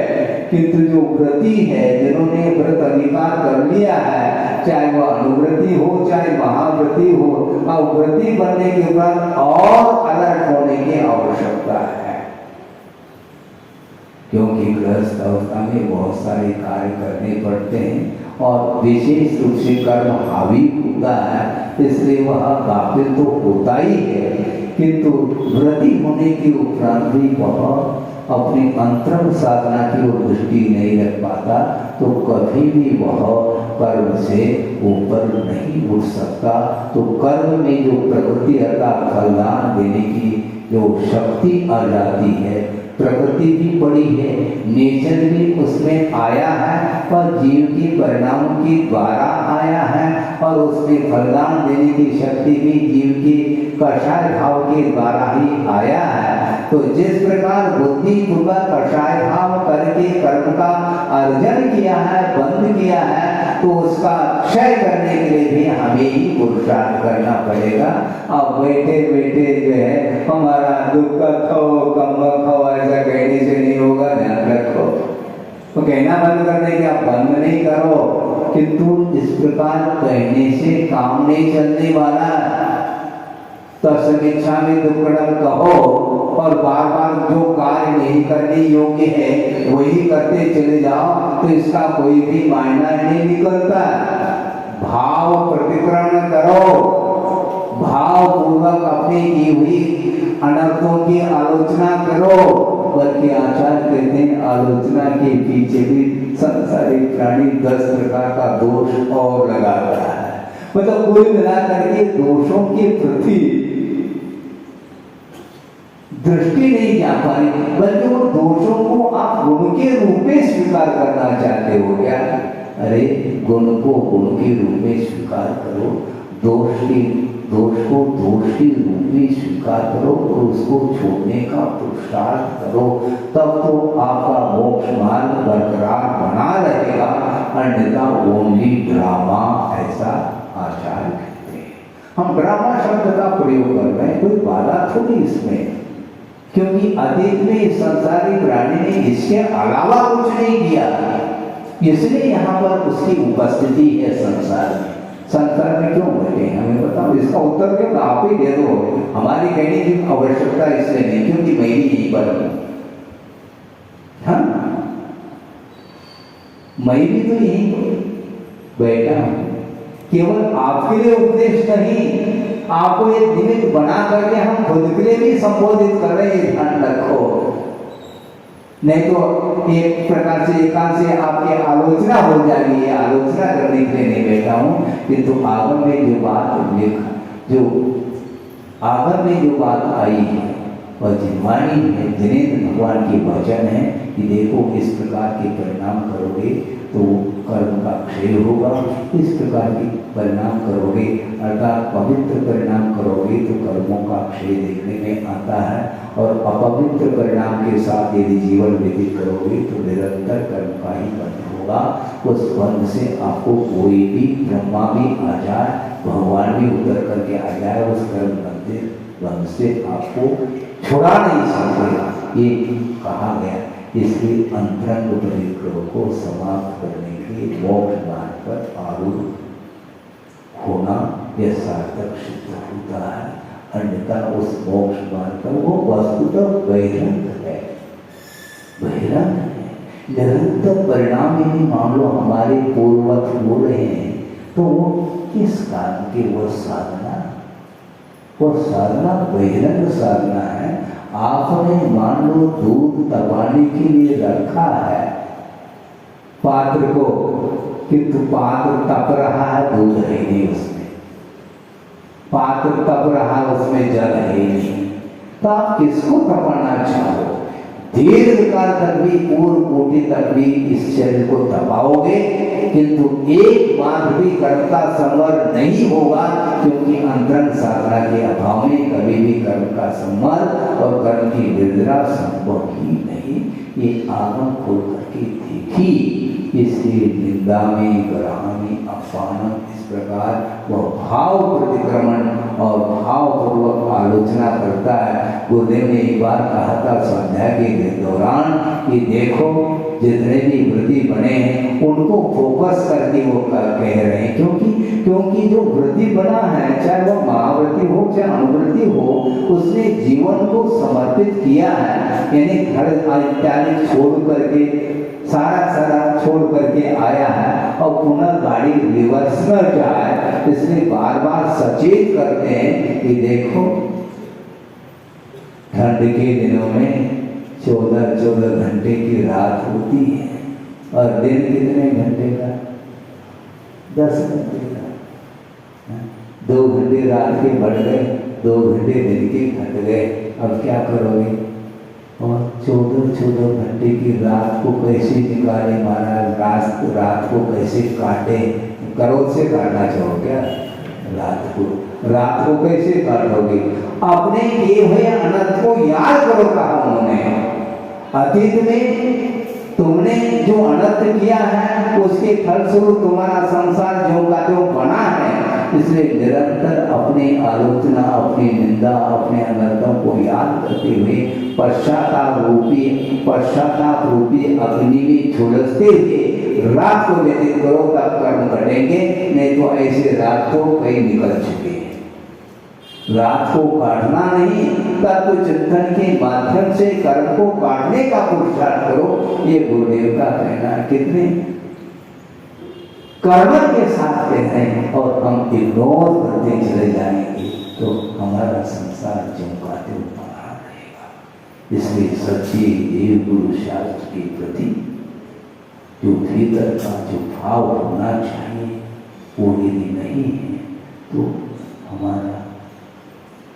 किंतु जो व्रती है, जिन्होंने व्रत अंगीकार कर लिया है, चाहे वह अनुव्रती हो चाहे महाव्रती हो, और व्रती बनने के बाद और अलर्ट होने की आवश्यकता है। क्योंकि गृहस्थ अवस्था में बहुत सारे कार्य करने पड़ते हैं और विशेष रूप से कर्म हावी होता है, इसलिए वह गाफिल तो होता ही है, किंतु व्रती होने के उपरांत भी वह अपनी अंतरंग साधना की ओर दृष्टि नहीं रख पाता, तो कभी भी वह कर्म से ऊपर नहीं उठ सकता। तो कर्म में जो प्रकृति अर्थात फलदान देने की जो शक्ति आ जाती है, प्रकृति भी पड़ी है, नेचर भी उसमें आया है और जीव की परिणामों के द्वारा आया है, और उसमें फलदान देने की शक्ति भी जीव के कषाय भाव के द्वारा ही आया है। तो जिस प्रकार बुद्धि पूर्वक कषाय भाव करके कर्म का अर्जन किया है, बंद किया है, तो उसका क्षय करने के लिए भी हमें ही पुरुषार्थ करना पड़ेगा। अब बैठे बैठे जो है हमारा दुख खाओ कम खाओ ऐसा कहने से नहीं होगा, ध्यान रखो। तो कहना बंद करने के आप बंद नहीं करो, किंतु इस प्रकार कहने से काम नहीं चलने वाला। तत्समीक्षा में दुक्कड़म कहो और बार बार जो कार्य नहीं करने योग्य है वही करते चले जाओ, तो इसका कोई भी मायना नहीं निकलता। भाव प्रतिक्रमण करो, भाव पूर्वक अपनी की हुई अनर्थों की आलोचना करो। बल्कि आचार्य कहते हैं आलोचना के पीछे भी संसारिक प्राणी 10 प्रकार का दोष और लगाता है। मतलब कोई मिला करके दोषों के प्रति दृष्टि नहीं जा पा रही, बल्कि उन दोषों को आप गुण के रूप में स्वीकार करना चाहते हो क्या? अरे गुण को गुण के रूप में स्वीकार करो, दोष को दोष के रूप में स्वीकार करो और उसको छोड़ने का पुरुषार्थ करो, तब तो आपका मोक्ष मार्ग बरकरार बना रहेगा। अन्यथा ओनली ड्रामा, ऐसा आचार्य कहते हैं। हम ड्रामा शब्द का प्रयोग कर रहे हैं, कोई बाधा थोड़ी इसमें, क्योंकि अतीत में संसारी प्राणी ने इसके अलावा कुछ नहीं किया, इसलिए यहाँ पर उसकी उपस्थिति है संसार में। संसार में क्यों बैठे हमें बताओ, इसका उत्तर क्यों आप ही दे दो। हमारी कहने की आवश्यकता इसलिए नहीं क्योंकि मैं भी यहीं पर हूँ, हाँ मैं भी तो यहीं बैठा हूँ। केवल आपके लिए उपदेश नहीं, आपको एक निमित्त बना करके हम खुद के लिए भी संबोधित कर रहे हैं, ध्यान रखो। नहीं तो एक प्रकार से एकांत से आपकी आलोचना हो जाएगी, आलोचना करने के लिए नहीं बैठा हूँ, किंतु आगम में जो बात आई है वह जिनवाणी है, जिनेन्द्र भगवान की वचन है कि देखो इस प्रकार के परिणाम करोगे तो कर्म का क्षय होगा, इस प्रकार के परिणाम करोगे अर्थात पवित्र परिणाम करोगे तो कर्मों का क्षय देखने में आता है, और अपवित्र परिणाम के साथ यदि जीवन व्यतीत करोगे तो निरंतर कर्म का ही बंध होगा। उस बंध से आपको कोई भी ब्रह्मा भी आ जाए, भगवान भी उतर करके आ जाए, उस कर्म बंध से आपको छुड़ा नहीं सकते, ये कहा गया। इसलिए अंतरंग परिग्रह को समाप्त करने के मोक्ष मार्ग पर आरूढ़ होना यह सार्थक सिद्ध होता है, अन्यथा उस मोक्ष मार्ग पर वो वस्तुतः बहिरंग है, बहिरंग है। निरंतर परिणाम यदि मान लो हमारे पूर्वज हो रहे हैं तो वो किस कारण की वो साधना, वो साधना बहिरंग साधना है। आपने मान लो दूध तपाने के लिए रखा है पात्र को, किंतु पात्र तप रहा है, दूध है नहीं उसमें, पात्र तप रहा है, उसमें जल है नहीं, तो आप किसको तपाना चाहो? दीर्घ काल तक भी, पूर्व कोटि तक भी इस शरीर को तपाओगे, किंतु एक बार भी कर्म का संवर नहीं होगा, क्योंकि अंतरंग साधना के अभाव में कभी भी कर्म का संवर और कर्म की निद्रा संभव ही नहीं। ये आगम खोल करके देखी, इसलिए निंदा में, ग्रहामी, अपमान, इस प्रकार वह भाव प्रतिक्रमण और भावपूर्वक आलोचना करता है। गुरुदेव ने एक बार कहा था स्वाध्याय के दौरान कि देखो जितने भी वृत्ति बने हैं उनको फोकस करके वो कह रहे हैं, क्योंकि जो वृत्ति बना है, चाहे वह महावृत्ति हो चाहे अनुवृत्ति हो, उसने जीवन को समर्पित किया है, यानी घर इत्यादि छोड़ करके, सारा छोड़ करके आया है और पुनः गाड़ी रिवर्स में जाए, इसलिए बार बार सचेत करते हैं कि देखो ठंड के दिनों में 14 घंटे की रात होती है और दिन कितने घंटे का? 10 घंटे का। 2 घंटे रात के बढ़ गए, 2 घंटे दिन के घट गए, अब क्या करोगे? और 14 घंटे की रात को कैसे निकाले महाराज? रात को कैसे काटे? करोड़ से काटना चाहो क्या रात को कैसे काटोगे? अपने किए हुए अनर्थ को याद करो, कहा उन्होंने। अतीत में तुमने जो अनर्थ किया है उसके फलस्वरूप तुम्हारा संसार जो का जो बना है, इसलिए निरंतर अपनी आलोचना, अपनी निंदा, अपने अनर्थों को याद करते हुए पश्चाताप रूपी अग्नि में झुलसते हुए रात को व्यतीत करो, तब कर्म कटेंगे, नहीं तो ऐसे रात को कई निकल चुके हैं। रात को काटना नहीं, तत्व चिंतन के माध्यम से कर्म को काटने का पुरुषार्थ करो, ये गुरुदेव का कहना है। कितने कर्म के साथ कह रहे हैं और हम इग्नोर करते चले जाएंगे तो हमारा संसार चमकाते बना रहेगा। इसलिए सच्चे देव गुरु शास्त्र के प्रति जो भीतर का जो भाव होना चाहिए वो यदि नहीं है तो हमारा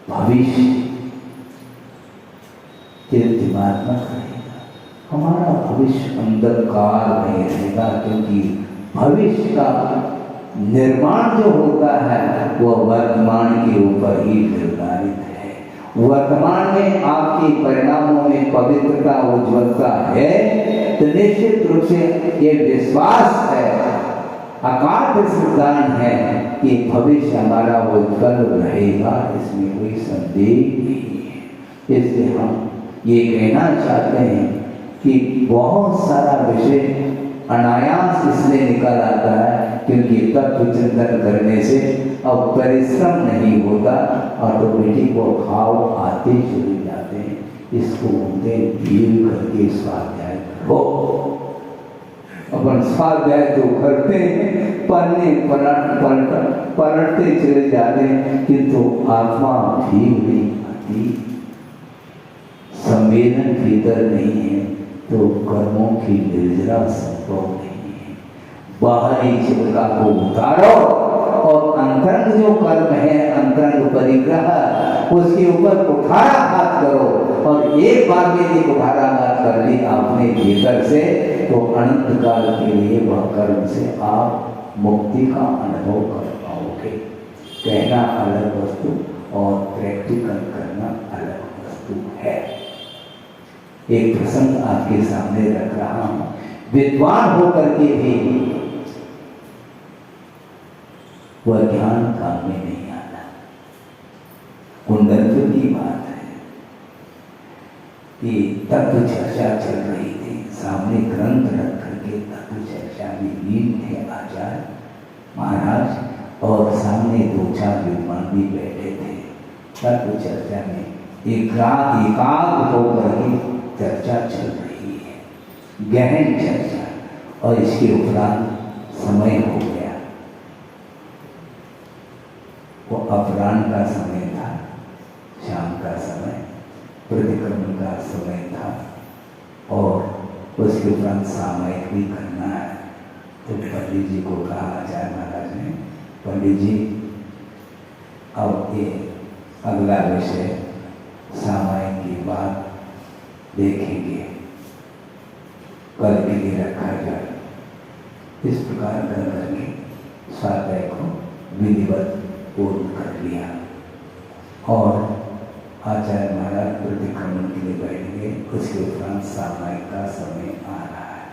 भविष्य तीर्थमात्मक रहेगा, हमारा भविष्य अंधकार नहीं रहेगा, क्योंकि भविष्य का निर्माण जो होता है वह वर्तमान के ऊपर ही निर्धारित है। वर्तमान में आपके परिणामों में पवित्रता, उज्ज्वलता है तो निश्चित रूप से ये विश्वास है, अकाट सिद्धांत है कि भविष्य हमारा उज्ज्वल रहेगा, इसमें कोई संदेह नहीं है। इसलिए हम ये कहना चाहते हैं कि बहुत सारा विषय अनायास इसलिए निकल आता है क्योंकि तत्व चिंतन करने से अब परिश्रम नहीं होता, ऑटोमेटिक वो भाव आते चले जाते हैं। इसको बोलते धीरे करके स्वाध्याय करो। अपन स्वाध्याय तो करते हैं, पढ़ने पलटते चले जाते हैं, किंतु आत्मा भीग नहीं आती, संवेदन भीतर नहीं है तो कर्मों की निर्जरा संभव नहीं है। बाहरी चिंता को उतारो और अंतरंग जो कर्म है, अंतरंग परिग्रह, उसके ऊपर कुठाराघात करो और एक बार में यदि कुठाराघात कर ली आपने भीतर से तो अनंत काल के लिए वह कर्म से आप मुक्ति का अनुभव कर पाओगे। कहना अलग वस्तु और प्रैक्टिकल करना अलग वस्तु है। एक प्रसंग आपके सामने रख रहा हूं। विद्वान होकर के भी वह ज्ञान काम में नहीं आता। कुंडलपुर की बात है कि तत्व चर्चा चल रही थी, सामने ग्रंथ रख करके तत्व चर्चा में लीन थे आचार्य महाराज और सामने 2-4 विद्वान भी बैठे थे। तत्व चर्चा में एकाग्र होकर के चर्चा चल रही है, गहन चर्चा, और इसके उपरांत समय हो गया। वो अपराह्न का समय था उसके उपरांत सामायिक भी करना है। तो पंडित जी को कहा आचार्य महाराज ने, पंडित जी अब ये अगला विषय सामायिक की बात देखेंगे, कल के लिए रखा जाए। इस प्रकार कर करके स्वाध्याय को विधिवत पूर्ण कर लिया और आचार्य महाराज प्रतिक्रमण के लिए बैठ गए। उसके उपरांत सामायिक का समय आ रहा है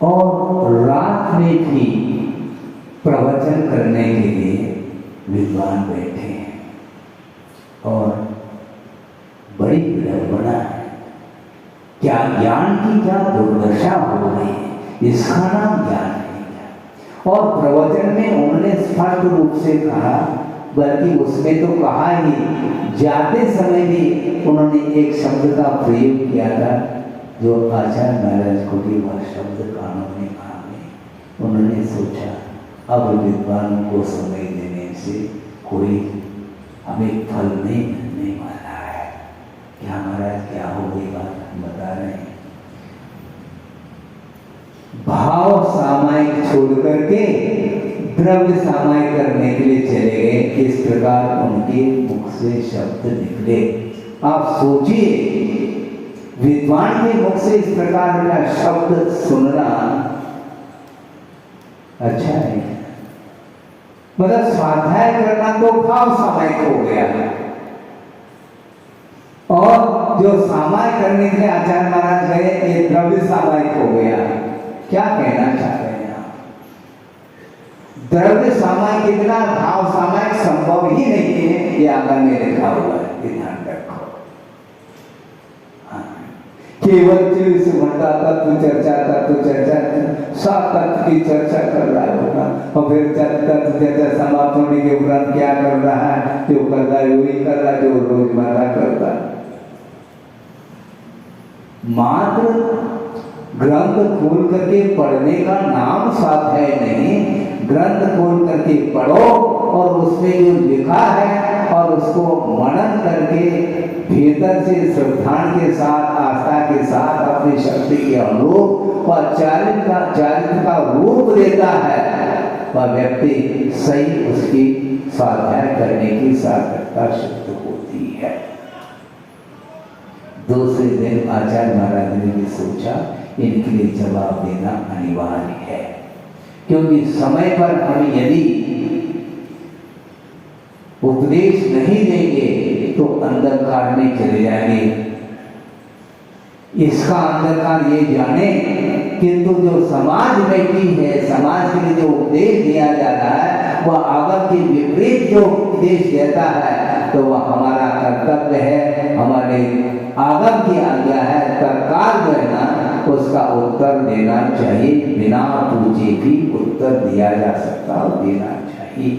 और रात में भी प्रवचन करने के लिए विद्वान बैठे हैं और बड़ी विडंबना है। क्या ज्ञान की क्या दुर्दशा हो गई है, इसका नाम ज्ञान नहीं है। और प्रवचन में उन्होंने स्पष्ट रूप से कहा, बल्कि उसमें तो कहा ही, जाते समय भी उन्होंने एक शब्द का प्रयोग किया था जो आचार्य महाराज को भी वह शब्द कानों में आ गए। उन्होंने सोचा अब विद्वानों को समय देने से कोई हमें फल नहीं मिलने वाला है। क्या महाराज क्या हो गई बात हम बता रहे हैं। भाव सामायिक छोड़ करके द्रव्य सामायिक करने के लिए चले गए। इस प्रकार उनके मुख से शब्द निकले। आप सोचिए, विद्वान के मुख से इस प्रकार का शब्द सुनना अच्छा है। मतलब स्वाध्याय करना तो भाव सामायिक हो गया और जो सामायिक करने के लिए आचार्य महाराज गए ये द्रव्य सामायिक हो गया। क्या कहना चाह रहे हैं आप? द्रव्य सामायिक के बिना भाव सामायिक संभव ही नहीं है। ये आगे में लिखा हुआ है, ध्यान रखो। केवल घंटा तत्व चर्चा सात तत्व की चर्चा कर रहा होगा और फिर तत्व चर्चा समाप्त होने के उपरांत क्या कर रहा है? जो कर रहा है वही कर रहा है जो रोजमर्रा करता है। मात्र ग्रंथ खोल करके पढ़ने का नाम स्वाध्याय नहीं। ग्रंथ खोल करके पढ़ो और उसमें जो लिखा है और उसको मनन करके भीतर से श्रद्धा के साथ, आस्था के साथ, अपनी शक्ति के अनुरूप और चारित्र का रूप देता है, वह व्यक्ति सही उसकी स्वाध्याय करने की सार्थकता सिद्ध होती है। दूसरे दिन आचार्य महाराज ने भी सोचा इनके लिए जवाब देना अनिवार्य है, क्योंकि समय पर हम यदि उपदेश नहीं देंगे तो अंधकार में चले जाएंगे। इसका अंधकार ये जाने, किंतु जो समाज बैठी है, समाज के लिए जो उपदेश दिया जाता है वह आगम के विपरीत जो उपदेश देता है तो वह हमारा कर्तव्य है, हमारे आगम की आज्ञा है। तत्काल जो है ना उसका उत्तर देना चाहिए, बिना पूछे भी उत्तर दिया जा सकता और देना चाहिए।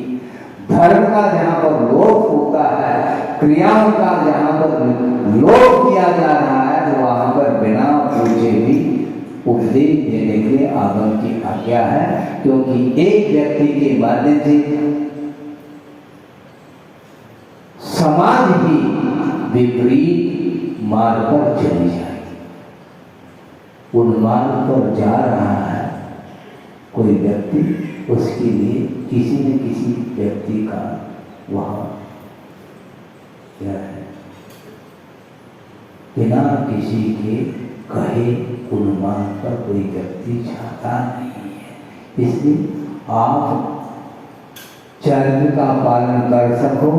धर्म का जहाँ पर लोप होता है, क्रियाओं का जहाँ पर लोप किया जा रहा है तो वहाँ पर बिना पूछे भी उपदेश देने के लिए आगम की आज्ञा है, क्योंकि एक व्यक्ति के माध्यम से समाज ही विपरीत मार्ग पर चली जाएगी। उन्माद पर जा रहा है कोई व्यक्ति, उसके लिए किसी न किसी व्यक्ति का वहाँ क्या है, बिना किसी के कहे उन्माद पर कोई व्यक्ति जाता नहीं है। इसलिए आप चरित्र का पालन कर सको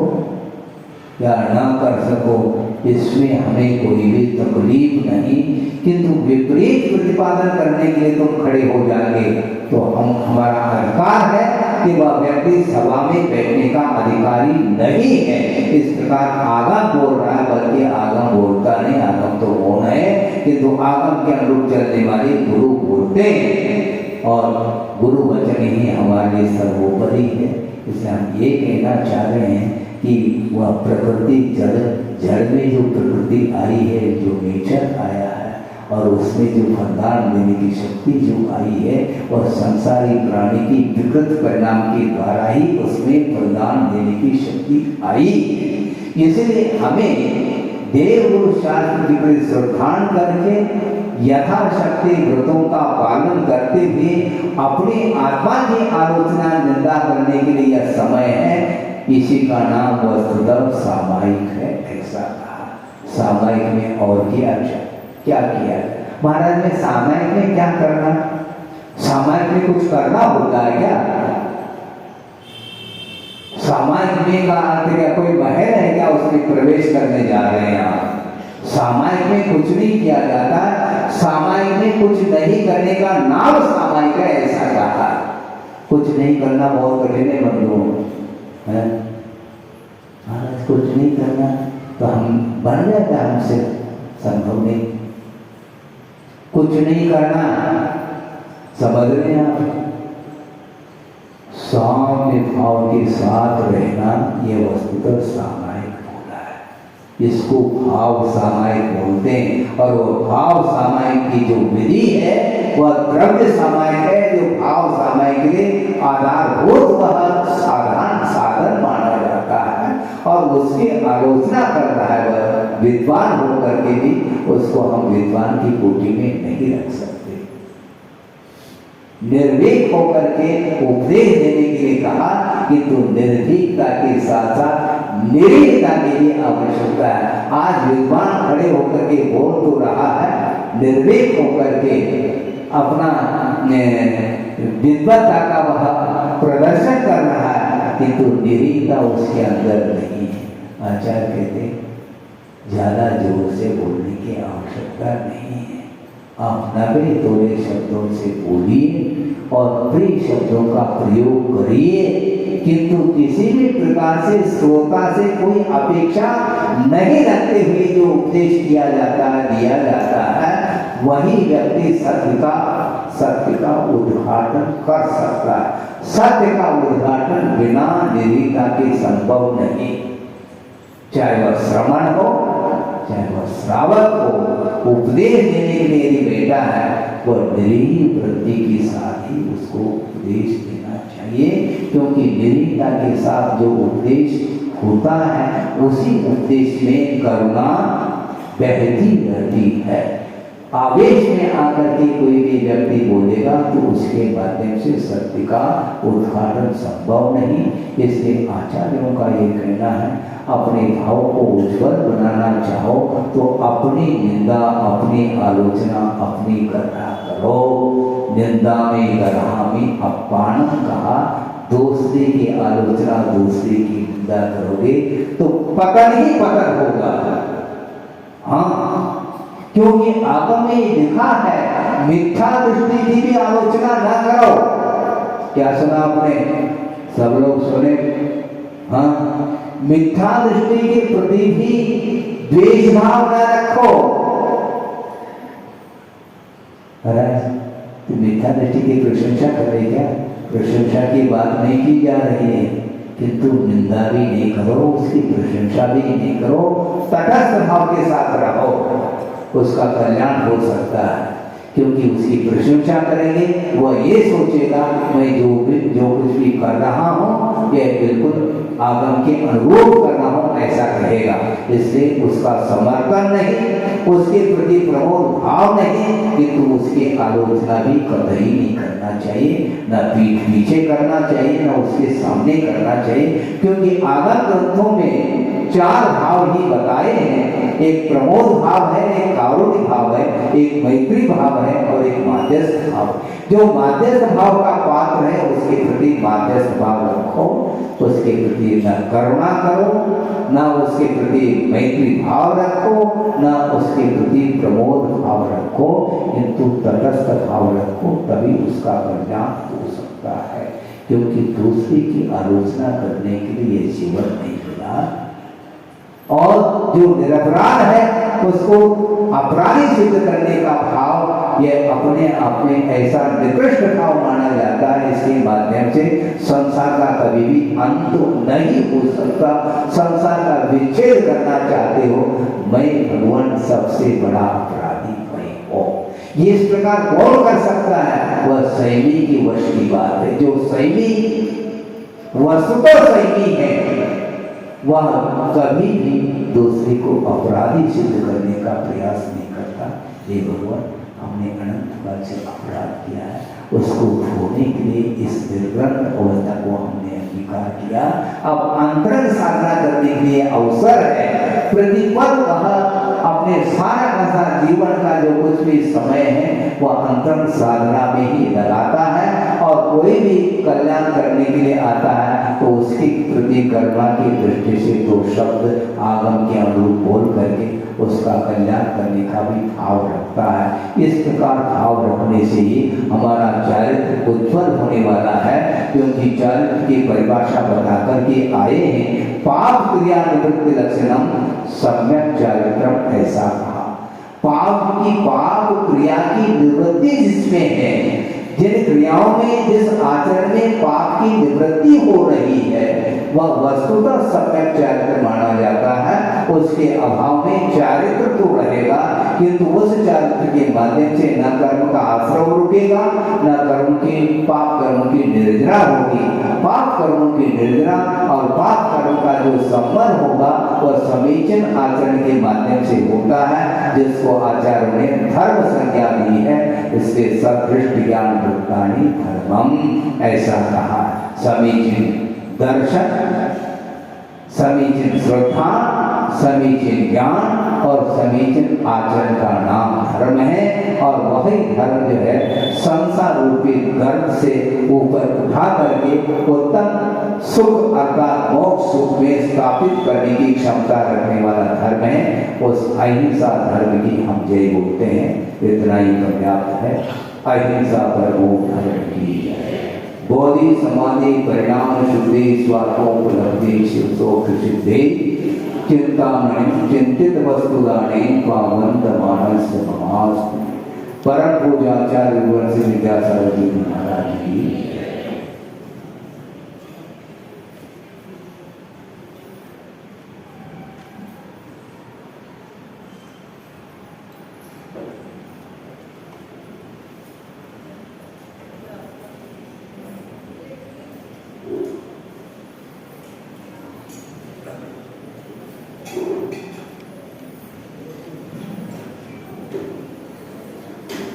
या ना कर सको, इसमें हमें कोई भी तकलीफ नहीं, किंतु विपरीत प्रतिपादन करने के लिए तुम खड़े हो जाएंगे तो हमारा अधिकार है कि वह व्यक्ति सभा में बैठने का अधिकारी नहीं है। इस प्रकार आगम बोल रहा है, बल्कि आगम बोलता नहीं, आगम तो कौन है, किंतु आगम के अनुरूप चलने वाले गुरु बोलते हैं और गुरु वचन ही हमारे लिए सर्वोपरि है। इसलिए हम ये कहना चाह रहे हैं कि वह प्रकृति जड़ में जो प्रकृति आई है, जो नेचर आया है और उसमें जो वरदान देने की शक्ति जो आई है, वह संसारी प्राणी की विकृत परिणाम के द्वारा ही उसमें वरदान देने की शक्ति आई। इसलिए हमें देव गुरु शास्त्र की श्रद्धा करके यथाशक्ति व्रतों का पालन करते हुए अपनी आत्मा की आलोचना निंदा करने के लिए यह समय है, इसी का नाम वस्तुतः सामायिक है। ऐसा कहा। सामायिक में और क्या किया महाराज ने? सामायिक में क्या करना? सामायिक में कुछ करना होता है क्या? सामायिक में का अर्थ क्या कोई महल है क्या उसमें प्रवेश करने जा रहे हैं आप? सामायिक में कुछ नहीं किया जाता। सामायिक में कुछ नहीं करने का नाम सामायिक है, ऐसा कहा। कुछ नहीं करना बहुत कठिन है बंधुओं, कुछ नहीं करना तो हम बन जाता है, हमसे संभव नहीं। कुछ नहीं करना, समझ रहे हैं आप? सौम्य भाव के साथ रहना, ये वस्तुतः सामायिक होता है। इसको भाव सामायिक बोलते हैं। और वो भाव सामायिक की जो विधि है वह द्रव्य सामायिक है, जो भाव सामायिक के आधारभूत वह साधन माना जाता है और उसकी आलोचना कर रहा है वह विद्वान होकर के भी उसको हम विद्वान की कोटि में नहीं रख सकते। निर्भीक होकर के उपदेश देने के लिए कहा कि तू निर्भीकता के साथ साथ निरीक्षता की भी आवश्यकता है। आज विद्वान खड़े होकर के बोल तो रहा है, निर्भीक होकर के अपना विद्वत्ता का वह प्रदर्शन कर रहा है, किंतु निरीक्षता उसके अंदर नहीं है। आचार्य कहते ज्यादा जोर से बोलने की आवश्यकता नहीं है। आप नबे तोड़े शब्दों से बोलिए और प्रिय शब्दों का प्रयोग करिए, किंतु किसी भी प्रकार से श्रोता से कोई अपेक्षा नहीं रखते हुए जो उपदेश किया जाता है, दिया जाता है, वही व्यक्ति सत्य का उद्घाटन कर सकता है। सत्य का उद्घाटन बिना निरीक्षता के संभव नहीं। चाहे वह श्रवण हो, चाहे वह श्रावक हो, उपदेश देने के लिए यदि बैठा है वह निरीह वृत्ति के साथ ही उसको उपदेश देना चाहिए, क्योंकि निरीहता के साथ जो उपदेश होता है उसी उपदेश में करुणा बहती रहती है। आवेश में आकर के कोई भी व्यक्ति बोलेगा तो उसके माध्यम से सत्य का उद्घाटन संभव नहीं। इसलिए आचार्यों का ये कहना है, अपने भाव को उज्जवल बनाना चाहो तो अपनी निंदा, अपनी आलोचना अपनी करना करो। निंदा में गरामी अपमानम कहा, दूसरे की आलोचना, दूसरे की निंदा करोगे तो पतन ही पतन होगा। हाँ, क्योंकि आगम में लिखा है मिथ्या दृष्टि की भी आलोचना न करो। क्या सुना आपने? सब लोग सुने? हाँ, मिथ्या दृष्टि के प्रति भी द्वेष भाव न रखो। तो मिथ्या दृष्टि की प्रशंसा कर रहे क्या? प्रशंसा की बात नहीं की जा रही है, किंतु निंदा भी नहीं करो, उसकी प्रशंसा भी नहीं करो, तटस्थ भाव के साथ रहो, उसका कल्याण हो सकता है। क्योंकि उसकी प्रशंसा करेंगे वह ये सोचेगा मैं जो कुछ भी कर रहा हूँ यह बिल्कुल आगम के अनुरूप कर रहा हूँ, ऐसा कहेगा। इसलिए उसका समर्पण नहीं, उसके प्रति प्रमोद भाव नहीं, किंतु उसकी आलोचना भी कतई नहीं करना चाहिए, न पीठ पीछे करना चाहिए, न उसके सामने करना चाहिए। क्योंकि आगम ग्रंथों में 4 भाव ही बताए हैं। एक प्रमोद भाव है, एक कारुण्य भाव है, एक मैत्री भाव है और एक माध्यस्थ भाव। जो माध्यस्थ भाव का पात्र है उसके प्रति माध्यस्थ भाव रखो, उसके प्रति न करुणा करो, न उसके प्रति मैत्री भाव रखो, न उसके प्रति प्रमोद भाव रखो, किंतु तटस्थ भाव रखो, तभी उसका कल्याण हो सकता है। क्योंकि दूसरे की आलोचना करने के लिए जीवन नहीं मिला, और जो निरपराध है उसको अपराधी सिद्ध करने का भाव यह अपने आप में ऐसा निकृष्ट भाव माना जाता है। इसके माध्यम से संसार का कभी भी अंत नहीं हो सकता। संसार का विच्छेद करना चाहते हो, मैं भगवान सबसे बड़ा अपराधी मैं हूँ, ये इस प्रकार कौन कर सकता है? वह संयमी की वश की बात है। जो संयमी वस्तुतः संयमी है वह कभी भी दूसरे को अपराधी सिद्ध करने का प्रयास नहीं करता। हे भगवान, हमने अनंत काल से अपराध किया है, उसको धोने के लिए इस निर्ग्रंथ अवस्था को हमने अंगीकार किया। अब अंतरंग साधना करने के लिए अवसर है। प्रतिपल वह अपने सारा का सारा जीवन का जो कुछ भी समय है वह अंतरंग साधना में ही लगाता है, और कोई भी कल्याण करने के लिए आता है तो उसकी प्रति करुणा की दृष्टि से दो शब्द आगम के अनुरूप बोल करके उसका कल्याण करने का भी भाव रखता है। इस प्रकार भाव रखने से ही हमारा चारित्र उज्ज्वल होने वाला है, क्योंकि चारित्र की परिभाषा बताकर के आए हैं, पाप क्रिया निवृत्ति लक्षणम सम्यक चारित्रम, ऐसा कहा। पाप क्रिया की निवृत्ति जिसमें है, जिन क्रियाओं में जिस आचरण में पाप की निवृत्ति हो रही है वह वस्तुतः सम्यक चारित्र माना जाता है। उसके अभाव में चारित्र तो रहेगा, किंतु उस चारित्र के माध्यम से न कर्म का आश्रव रुकेगा, न कर्म की पाप कर्म की निर्जरा होगी। पाप कर्मों की निर्जरा और पाप कर्म का जो संबंध होगा वह समीचीन आचरण के माध्यम से होता है, जिसको आचार्यों ने धर्म संज्ञा दी है। इसके सदृष्ट ज्ञान भुक्तानी धर्मम, ऐसा कहा। समीचीन दर्शन, समीचीन श्रद्धा, समीचीन ज्ञान और समीचीन आचरण का नाम धर्म है। और वही धर्म जो है संसार रूपी गर्भ से ऊपर उठा करके उत्तम सुख अर्थात मोक्ष सुख में स्थापित करने की क्षमता रखने वाला धर्म है। उस अहिंसा धर्म की हम जय बोलते हैं, इतना ही पर्याप्त है। अहिंसा परमो धर्म की जय। बोधि समाधि परिणाम शुद्धि स्वार्थोपलब्धि शिवसोख सिद्धि चिंतामणि चिंतित वस्तुदाने पावंत मानस ममास्तु। परम पूजाचार्य विद्यासागर जी महाराज की